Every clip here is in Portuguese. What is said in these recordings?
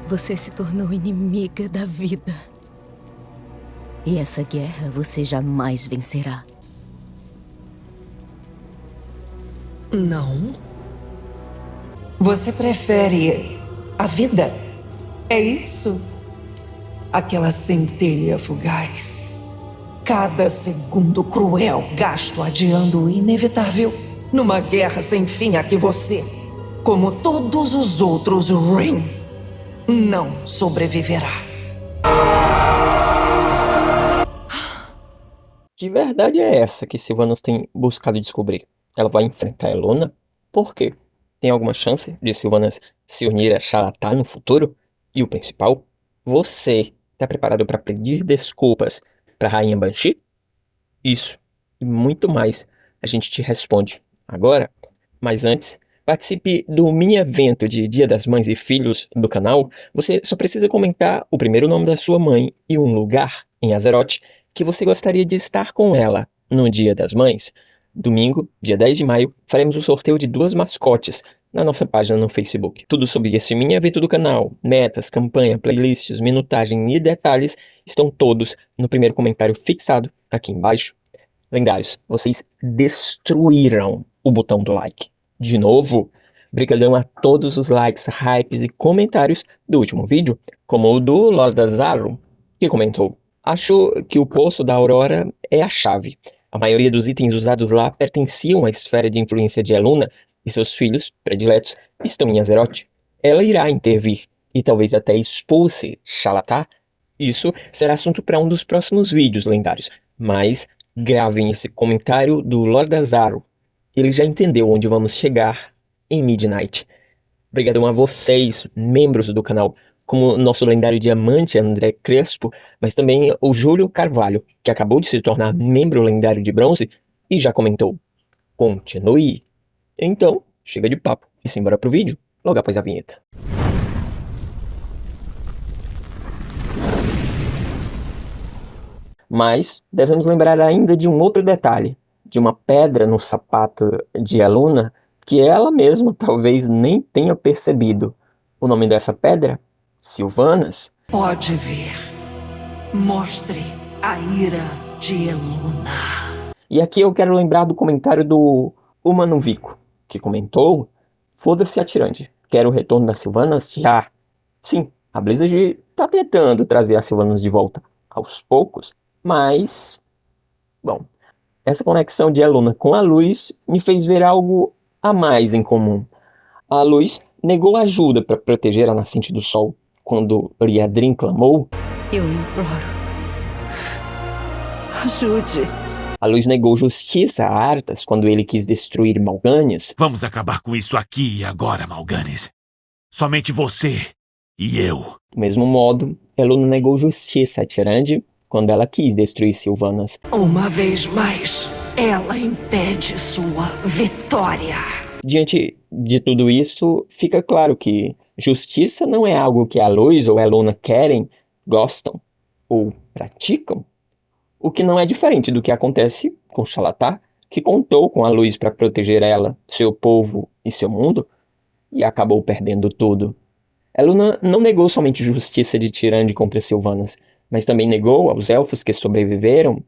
você se tornou inimiga da vida. E essa guerra você jamais vencerá. Não. Você prefere a vida? É isso? Aquela centelha fugaz. Cada segundo cruel gasto adiando o inevitável numa guerra sem fim a que você, como todos os outros Ring, não sobreviverá. Que verdade é essa que Sylvanas tem buscado descobrir? Ela vai enfrentar Elona? Por quê? Tem alguma chance de Sylvanas se unir a Xal'atath no futuro? E o principal, você está preparado para pedir desculpas para a Rainha Banshee? Isso e muito mais a gente te responde agora. Mas antes, participe do mini evento de Dia das Mães e Filhos do canal. Você só precisa comentar o primeiro nome da sua mãe e um lugar em Azeroth que você gostaria de estar com ela no Dia das Mães. Domingo, dia 10 de maio, faremos o sorteio de 2 mascotes na nossa página no Facebook. Tudo sobre esse mini evento do canal, metas, campanha, playlists, minutagem e detalhes estão todos no primeiro comentário fixado aqui embaixo. Lendários, vocês destruíram o botão do like. De novo, brigadão a todos os likes, hypes e comentários do último vídeo, como o do Lord Azaro, que comentou: acho que o Poço da Aurora é a chave. A maioria dos itens usados lá pertenciam à esfera de influência de Eluna e seus filhos prediletos estão em Azeroth. Ela irá intervir e talvez até expulse Xal'atath. Isso será assunto para um dos próximos vídeos, lendários, mas gravem esse comentário do Lord Azaro. Ele já entendeu onde vamos chegar em Midnight. Obrigadão a vocês, membros do canal, como o nosso lendário diamante André Crespo, mas também o Júlio Carvalho, que acabou de se tornar membro lendário de bronze e já comentou: continue. Então, chega de papo e simbora pro vídeo, logo após a vinheta. Mas devemos lembrar ainda de um outro detalhe, de uma pedra no sapato de Eluna que ela mesma talvez nem tenha percebido. O nome dessa pedra? Sylvanas. Pode ver. Mostre a ira de Eluna. E aqui eu quero lembrar do comentário do Humano Vico, que comentou: foda-se a Tyrande, quero o retorno das Sylvanas já. Sim, a Blizzard tá tentando trazer as Sylvanas de volta aos poucos, mas, bom, essa conexão de Eluna com a luz me fez ver algo a mais em comum. A luz negou ajuda para proteger a nascente do sol quando Liadrin clamou: Eu imploro. Ajude. A luz negou justiça a Arthas quando ele quis destruir Mal'Ganis. Vamos acabar com isso aqui e agora, Mal'Ganis. Somente você e eu. Do mesmo modo, Eluna negou justiça a Tyrande quando ela quis destruir Sylvanas. Uma vez mais, ela impede sua vitória. Diante de tudo isso, fica claro que justiça não é algo que a Luz ou a Eluna querem, gostam ou praticam. O que não é diferente do que acontece com Xal'atath, que contou com a Luz para proteger ela, seu povo e seu mundo, e acabou perdendo tudo. Eluna não negou somente justiça de Tyrande contra Sylvanas, mas também negou aos elfos que sobreviveram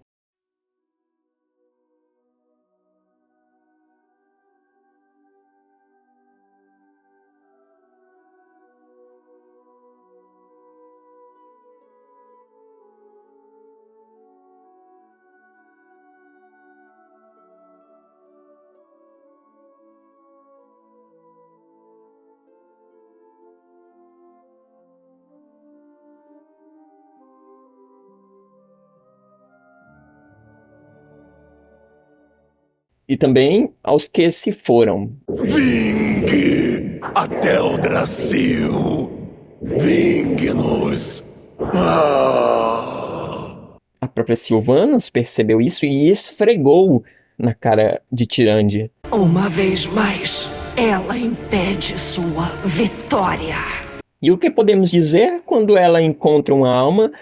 e também aos que se foram. Vingue a Teldrassil! Vingue-nos! A própria Sylvanas percebeu isso e esfregou na cara de Tyrande. Uma vez mais, ela impede sua vitória. E o que podemos dizer quando ela encontra uma alma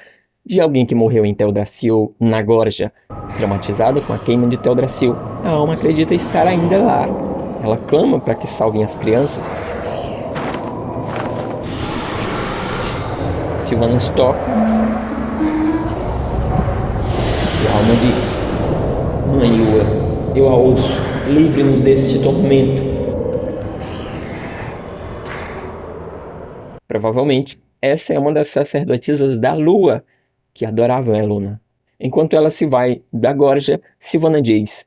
de alguém que morreu em Teldrassil, na Gorja? Traumatizada com a queima de Teldrassil, a alma acredita estar ainda lá. Ela clama para que salvem as crianças. Sylvanas toca e a alma diz: Mãe Lua, eu a ouço, livre-nos deste tormento. Provavelmente, essa é uma das sacerdotisas da Lua que adoravam Eluna. Enquanto ela se vai da gorja, Sylvana diz: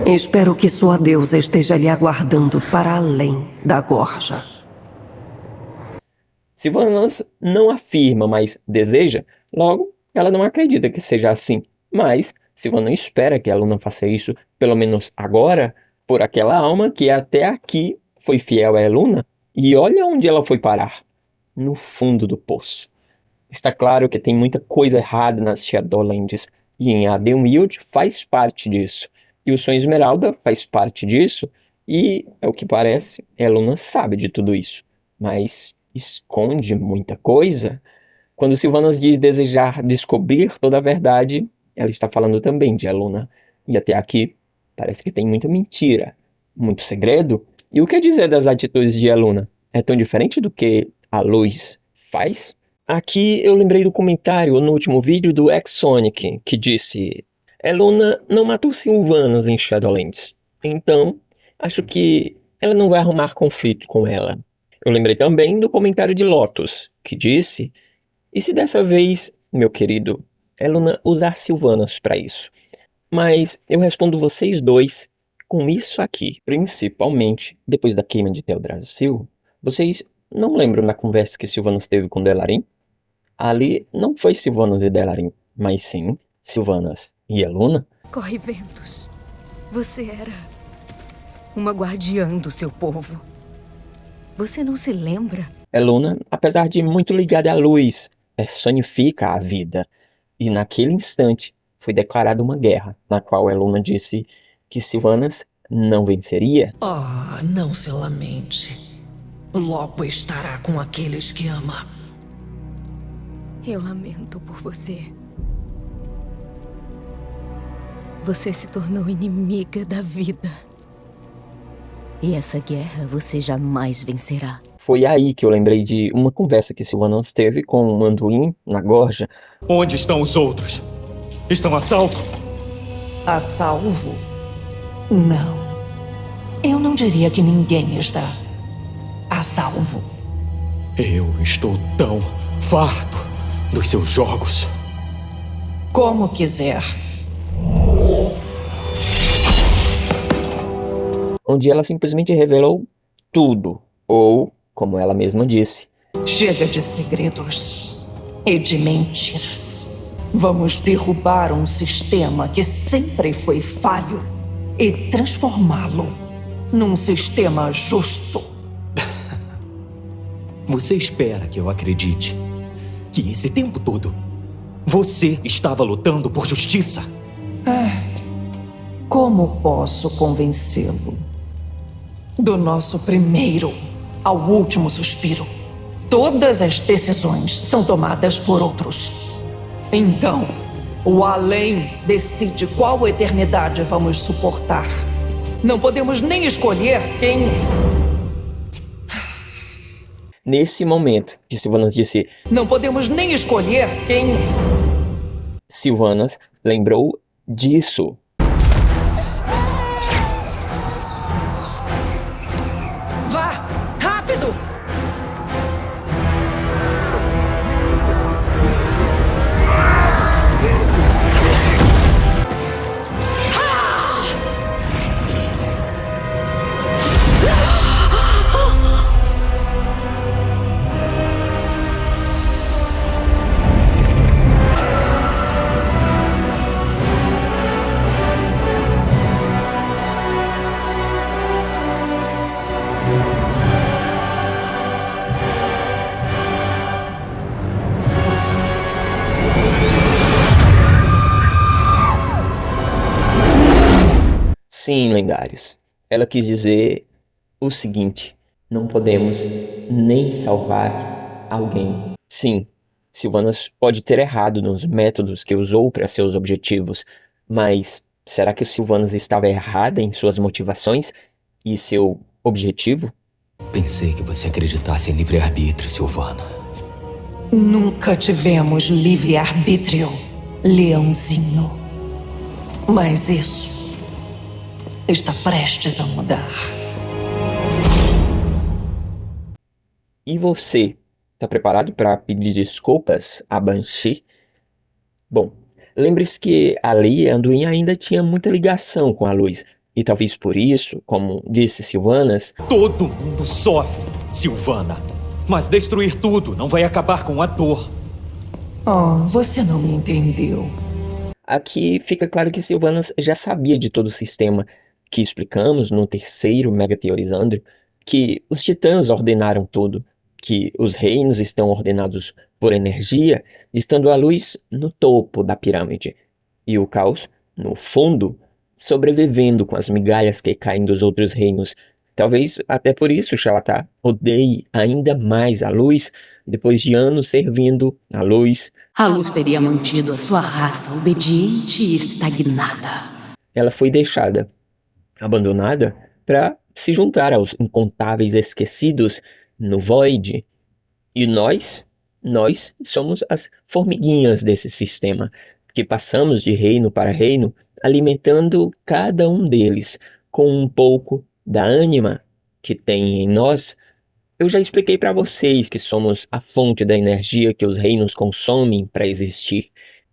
Espero que sua deusa esteja lhe aguardando para além da gorja. Sylvanas não afirma, mas deseja, logo, ela não acredita que seja assim. Mas Sylvana espera que Eluna faça isso, pelo menos agora, por aquela alma que até aqui foi fiel a Eluna, e olha onde ela foi parar. No fundo do poço. Está claro que tem muita coisa errada nas Shadowlands, e em Ardenweald faz parte disso. E o Sonho Esmeralda faz parte disso, e, é o que parece, Eluna sabe de tudo isso. Mas esconde muita coisa. Quando Sylvanas diz desejar descobrir toda a verdade, ela está falando também de Eluna. E até aqui, parece que tem muita mentira, muito segredo. E o que dizer das atitudes de Eluna? É tão diferente do que a luz faz? Aqui eu lembrei do comentário no último vídeo do X-Sonic, que disse: Eluna não matou Sylvanas em Shadowlands, então acho que ela não vai arrumar conflito com ela. Eu lembrei também do comentário de Lotus, que disse: e se dessa vez, meu querido, Eluna usar Sylvanas para isso? Mas eu respondo vocês dois com isso aqui. Principalmente depois da queima de Teldrassil, vocês não lembram da conversa que Sylvanas teve com Delarin? Ali não foi Sylvanas e Delarin, mas sim Sylvanas e Eluna. Corre ventos. Você era uma guardiã do seu povo. Você não se lembra? Eluna, apesar de muito ligada à luz, personifica a vida. E naquele instante foi declarada uma guerra, na qual Eluna disse que Sylvanas não venceria. Oh, não se lamente. Logo estará com aqueles que ama. Eu lamento por você. Você se tornou inimiga da vida. E essa guerra você jamais vencerá. Foi aí que eu lembrei de uma conversa que Sylvanas teve com o Anduin na gorja. Onde estão os outros? Estão a salvo? A salvo? Não. Eu não diria que ninguém está a salvo. Eu estou tão farto dos seus jogos. Como quiser. Onde ela simplesmente revelou tudo. Ou, como ela mesma disse, Chega de segredos e de mentiras. Vamos derrubar um sistema que sempre foi falho e transformá-lo num sistema justo. Você espera que eu acredite que esse tempo todo você estava lutando por justiça? Como posso convencê-lo? Do nosso primeiro ao último suspiro, todas as decisões são tomadas por outros. Então, o além decide qual eternidade vamos suportar. Não podemos nem escolher quem... nesse momento que Sylvanas disse, Não podemos nem escolher quem... Sylvanas lembrou disso. Vá! Rápido! Sim, lendários. Ela quis dizer o seguinte: não podemos nem salvar alguém. Sim, Sylvanas pode ter errado nos métodos que usou para seus objetivos, mas será que Sylvanas estava errada em suas motivações e seu objetivo? Pensei que você acreditasse em livre-arbítrio, Sylvana. Nunca tivemos livre-arbítrio, leãozinho. Mas isso está prestes a mudar. E você, tá preparado para pedir desculpas a Banshee? Bom, lembre-se que ali Anduin ainda tinha muita ligação com a luz. E talvez por isso, como disse Sylvanas, Todo mundo sofre, Sylvana. Mas destruir tudo não vai acabar com a dor. Oh, você não me entendeu. aqui fica claro que Sylvanas já sabia de todo o sistema que explicamos no terceiro Mega Teorizando, que os titãs ordenaram tudo, que os reinos estão ordenados por energia, estando a luz no topo da pirâmide, e o caos no fundo, sobrevivendo com as migalhas que caem dos outros reinos. Talvez até por isso Xal'atá odeie ainda mais a luz, depois de anos servindo a luz. A luz teria mantido a sua raça obediente e estagnada. Ela foi deixada, abandonada, para se juntar aos incontáveis esquecidos no Void. E nós somos as formiguinhas desse sistema, que passamos de reino para reino, alimentando cada um deles com um pouco da ânima que tem em nós. Eu já expliquei para vocês que somos a fonte da energia que os reinos consomem para existir.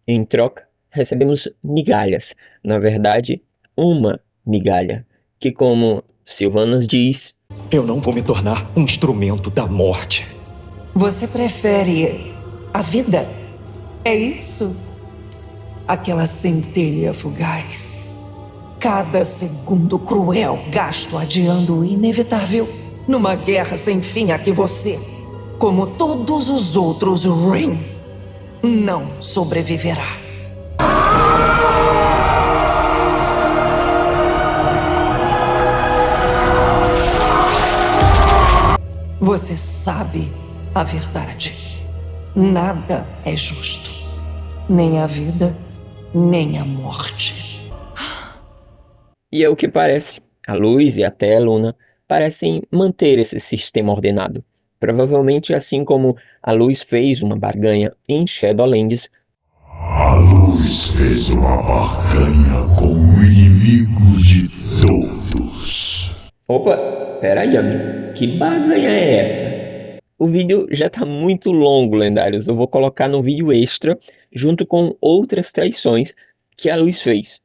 Em troca, recebemos migalhas, na verdade, uma migalha, que, como Sylvanas diz, Eu não vou me tornar um instrumento da morte. Você prefere a vida? É isso? Aquela centelha fugaz. Cada segundo cruel gasto adiando o inevitável. Numa guerra sem fim a que você, como todos os outros Ring, não sobreviverá. Você sabe a verdade. Nada é justo. Nem a vida, nem a morte. e é o que parece. A luz e até a Luna parecem manter esse sistema ordenado. Provavelmente assim como a luz fez uma barganha em Shadowlands, A luz fez uma barganha com o inimigo de todos. Opa, peraí, amigo. Que barganha é essa? O vídeo já tá muito longo, lendários. Eu vou colocar no vídeo extra, junto com outras traições que a luz fez.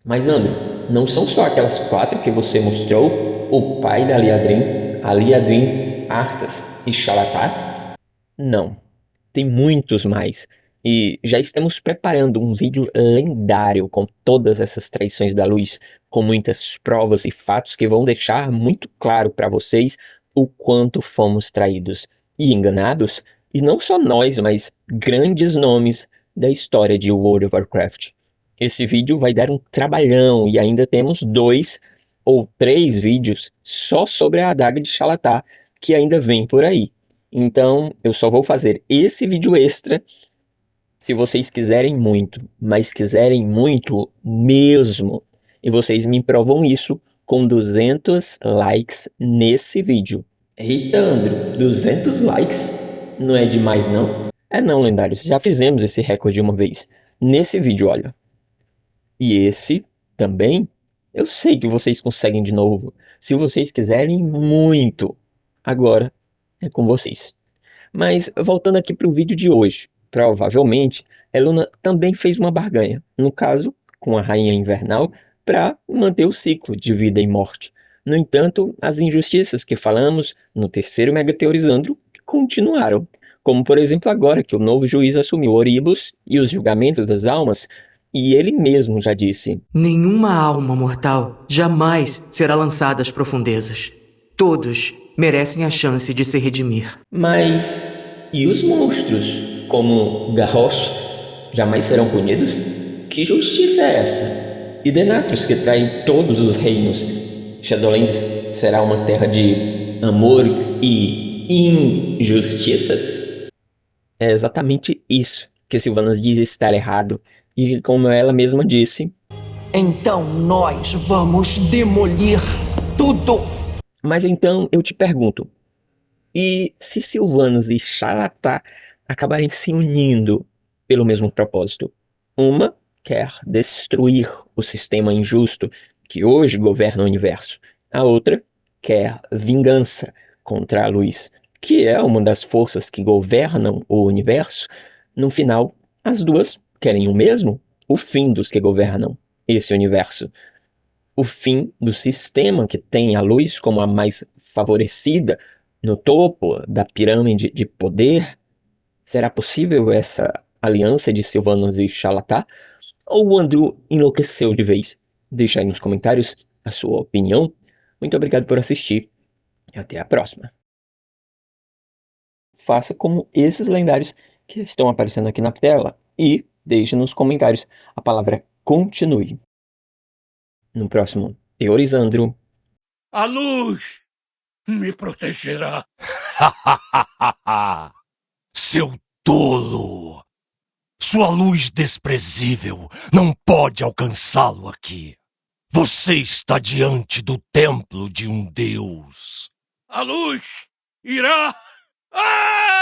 Mas, Andrew, não são só aquelas 4 que você mostrou? O pai da Liadrin, a Liadrin, Arthas e Xal'atá? Não. Tem muitos mais. E já estamos preparando um vídeo lendário com todas essas traições da luz, com muitas provas e fatos que vão deixar muito claro para vocês o quanto fomos traídos e enganados, e não só nós, mas grandes nomes da história de World of Warcraft. Esse vídeo vai dar um trabalhão e ainda temos 2 ou 3 vídeos só sobre a adaga de Xal'atá que ainda vem por aí. Então eu só vou fazer esse vídeo extra se vocês quiserem muito, mas quiserem muito mesmo. E vocês me provam isso com 200 likes nesse vídeo. Eita, Andrew, 200 likes? Não é demais, não? É não, lendários, já fizemos esse recorde uma vez. Nesse vídeo, olha. E esse também, eu sei que vocês conseguem de novo. Se vocês quiserem muito. Agora é com vocês. Mas voltando aqui para o vídeo de hoje. Provavelmente, Eluna também fez uma barganha. No caso, com a Rainha Invernal, para manter o ciclo de vida e morte. No entanto, as injustiças que falamos no terceiro Mega Teorizando continuaram. Como, por exemplo, agora que o novo juiz assumiu Oribos e os julgamentos das almas, e ele mesmo já disse: Nenhuma alma mortal jamais será lançada às profundezas. Todos merecem a chance de se redimir. Mas e os monstros, como Garrosh, jamais serão punidos? Que justiça é essa? E Denatros, que trai todos os reinos? Shadowlands será uma terra de amor e injustiças? É exatamente isso que Sylvanas diz estar errado. E como ela mesma disse, Então nós vamos demolir tudo. Mas então eu te pergunto, e se Sylvanas e Xal'atá acabarem se unindo pelo mesmo propósito. Uma quer destruir o sistema injusto que hoje governa o universo. A outra quer vingança contra a luz, que é uma das forças que governam o universo. No final, as duas querem o mesmo: o fim dos que governam esse universo. O fim do sistema que tem a luz como a mais favorecida no topo da pirâmide de poder. Será possível essa aliança de Sylvanas e Xalatá? Ou o Andrew enlouqueceu de vez? Deixa aí nos comentários a sua opinião. Muito obrigado por assistir e até a próxima. Faça como esses lendários que estão aparecendo aqui na tela e deixe nos comentários a palavra continue. No próximo Teorizando. A luz me protegerá. Seu tolo! Sua luz desprezível não pode alcançá-lo aqui. Você está diante do templo de um deus. A luz irá... Ah!